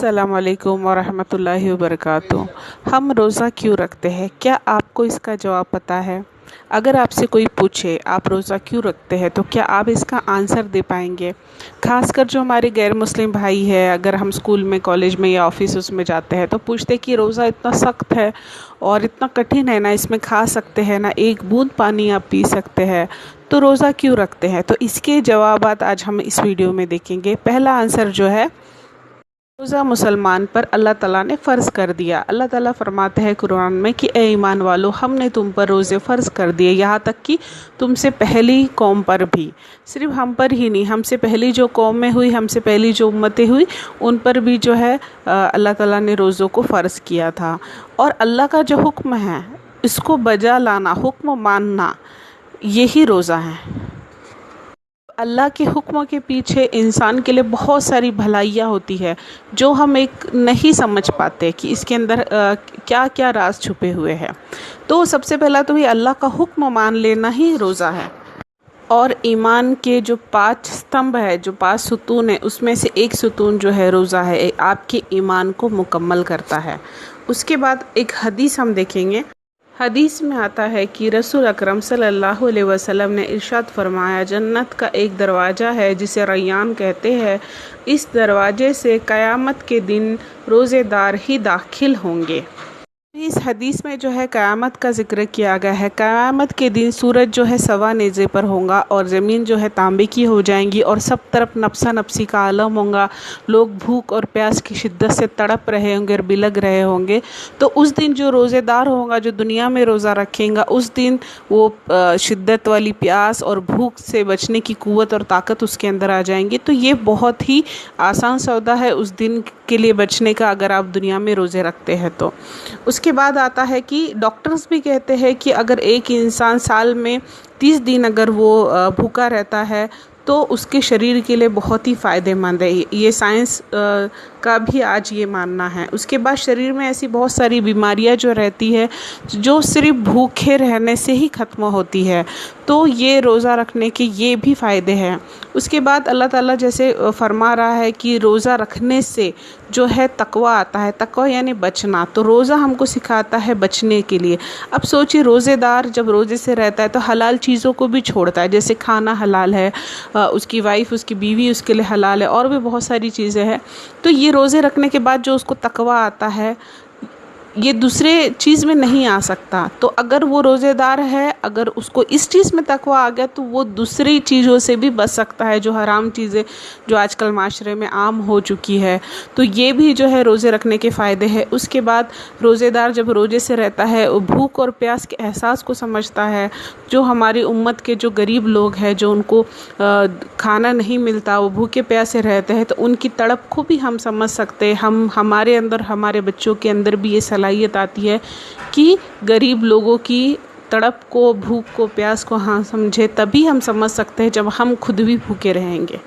अस्सलाम वालेकुम वरहमतुल्लाहि वबरकातुहू। हम रोज़ा क्यों रखते हैं? क्या आपको इसका जवाब पता है? अगर आपसे कोई पूछे आप रोज़ा क्यों रखते हैं तो क्या आप इसका आंसर दे पाएंगे? खासकर जो हमारे गैर मुस्लिम भाई है, अगर हम स्कूल में, कॉलेज में या ऑफिस उसमें जाते हैं तो पूछते कि रोज़ा इतना सख्त है और इतना कठिन है, ना इसमें खा सकते हैं ना एक बूंद पानी आप पी सकते हैं, तो रोज़ा क्यों रखते हैं? तो इसके जवाबात आज हम इस वीडियो में देखेंगे। पहला आंसर जो है, रोज़ा मुसलमान पर अल्लाह ताला ने फ़र्ज़ कर दिया। अल्लाह ताला फरमाते हैं कुरान में कि ए ईमान वालो, हमने तुम पर रोज़े फ़र्ज़ कर दिए, यहाँ तक कि तुमसे पहली कौम पर भी। सिर्फ हम पर ही नहीं, हमसे पहली जो कौमें हुई, हमसे पहली जो उम्मतें हुई, उन पर भी जो है अल्लाह ताला ने रोज़ों को फ़र्ज़ किया था। और अल्लाह का जो हुक्म है इसको बजा लाना, हुक्म मानना, यही रोज़ा है। अल्लाह के हुक्म के पीछे इंसान के लिए बहुत सारी भलाइयाँ होती है जो हम एक नहीं समझ पाते कि इसके अंदर क्या क्या राज छुपे हुए हैं। तो सबसे पहला तो ये अल्लाह का हुक्म मान लेना ही रोज़ा है। और ईमान के जो 5 स्तंभ है, जो 5 सुतून है, उसमें से एक सुतून जो है रोज़ा है, आपके ईमान को मुकम्मल करता है। उसके बाद एक हदीस हम देखेंगे। हदीस में आता है कि रसूल अकरम सल्लल्लाहु अलैहि वसल्लम ने इरशाद फरमाया, जन्नत का एक दरवाज़ा है जिसे रैयान कहते हैं, इस दरवाजे से क़यामत के दिन रोज़ेदार ही दाखिल होंगे। इस हदीस में जो है क़यामत का ज़िक्र किया गया है। क़यामत के दिन सूरज जो है सवा नेज़े पर होगा और ज़मीन जो है तांबे की हो जाएंगी और सब तरफ नफसा नफसी का आलम होगा। लोग भूख और प्यास की शिद्दत से तड़प रहे होंगे और बिलग रहे होंगे। तो उस दिन जो रोज़ेदार होगा, जो दुनिया में रोज़ा रखेगा, उस दिन वो शिद्दत वाली प्यास और भूख से बचने की क़ुव्वत और ताकत उसके अंदर आ जाएंगी। तो ये बहुत ही आसान सौदा है उस दिन के लिए बचने का, अगर आप दुनिया में रोज़े रखते हैं तो। उसके बाद आता है कि डॉक्टर्स भी कहते हैं कि अगर एक इंसान साल में 30 दिन अगर वो भूखा रहता है तो उसके शरीर के लिए बहुत ही फ़ायदेमंद है। ये साइंस का भी आज ये मानना है। उसके बाद शरीर में ऐसी बहुत सारी बीमारियां जो रहती है जो सिर्फ भूखे रहने से ही ख़त्म होती है, तो ये रोज़ा रखने के ये भी फ़ायदे हैं। उसके बाद अल्लाह ताला जैसे फरमा रहा है कि रोज़ा रखने से जो है तकवा आता है। तकवा यानी बचना, तो रोज़ा हमको सिखाता है बचने के लिए। अब सोचिए, रोज़ेदार जब रोज़े से रहता है तो हलाल चीज़ों को भी छोड़ता है, जैसे खाना हलाल है, उसकी वाइफ, उसकी बीवी उसके लिए हलाल है, और भी बहुत सारी चीज़ें हैं। तो ये रोज़े रखने के बाद जो उसको तकवा आता है, ये दूसरे चीज़ में नहीं आ सकता। तो अगर वो रोज़ेदार है, अगर उसको इस चीज़ में तकवा आ गया तो वो दूसरी चीज़ों से भी बच सकता है, जो हराम चीज़ें जो आजकल माशरे में आम हो चुकी है। तो ये भी जो है रोज़े रखने के फ़ायदे हैं। उसके बाद रोज़ेदार जब रोज़े से रहता है, वो भूख और प्यास के एहसास को समझता है। जो हमारी उम्मत के जो गरीब लोग हैं, जो उनको खाना नहीं मिलता, वो भूखे प्यासे रहते हैं, तो उनकी तड़प को भी हम समझ सकते हैं। हमारे अंदर, हमारे बच्चों के अंदर भी ये सलाहियत आती है कि गरीब लोगों की तड़प को, भूख को, प्यास को हाँ समझे, तभी हम समझ सकते हैं जब हम खुद भी भूखे रहेंगे।